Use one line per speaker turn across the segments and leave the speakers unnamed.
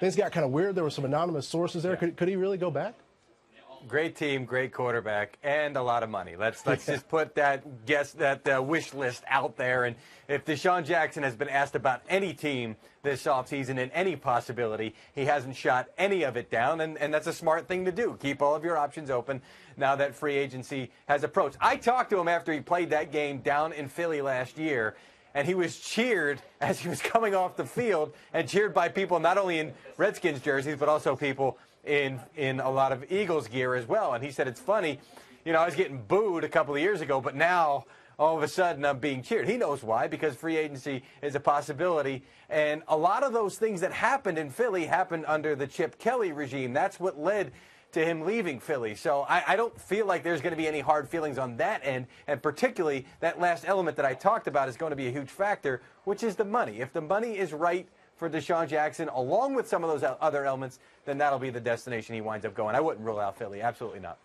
things got kind of weird. There were some anonymous sources there.
Yeah.
Could he really go back?
Great team, great quarterback, and a lot of money. Let's just put that wish list out there. And if DeSean Jackson has been asked about any team this offseason and any possibility, he hasn't shot any of it down, and that's a smart thing to do. Keep all of your options open now that free agency has approached. I talked to him after he played that game down in Philly last year, and he was cheered as he was coming off the field, and cheered by people not only in Redskins jerseys but also people in a lot of Eagles gear as well. And he said, it's funny, I was getting booed a couple of years ago, but now all of a sudden I'm being cheered. He knows why, because free agency is a possibility. And a lot of those things that happened in Philly happened under the Chip Kelly regime. That's what led to him leaving Philly. So I don't feel like there's going to be any hard feelings on that end. And particularly that last element that I talked about is going to be a huge factor, which is the money. If the money is right for DeSean Jackson, along with some of those other elements, then that'll be the destination he winds up going. I wouldn't rule out Philly. Absolutely not.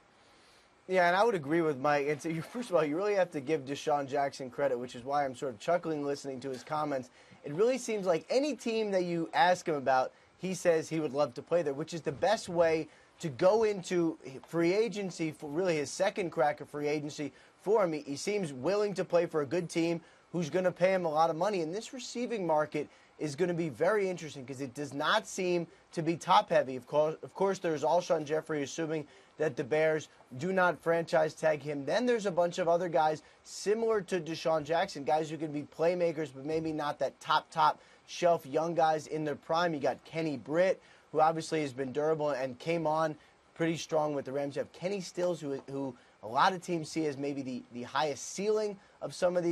Yeah, and I would agree with Mike. And so first of all, you really have to give DeSean Jackson credit, which is why I'm sort of chuckling listening to his comments. It really seems like any team that you ask him about, he says he would love to play there, which is the best way to go into free agency, for really his second crack of free agency for him. He seems willing to play for a good team who's going to pay him a lot of money. And this receiving market is going to be very interesting because it does not seem to be top-heavy. Of course, there's Alshon Jeffrey, assuming that the Bears do not franchise tag him. Then there's a bunch of other guys similar to DeSean Jackson, guys who can be playmakers, but maybe not that top shelf young guys in their prime. You got Kenny Britt, who obviously has been durable and came on pretty strong with the Rams. You have Kenny Stills, who a lot of teams see as maybe the highest ceiling of some of these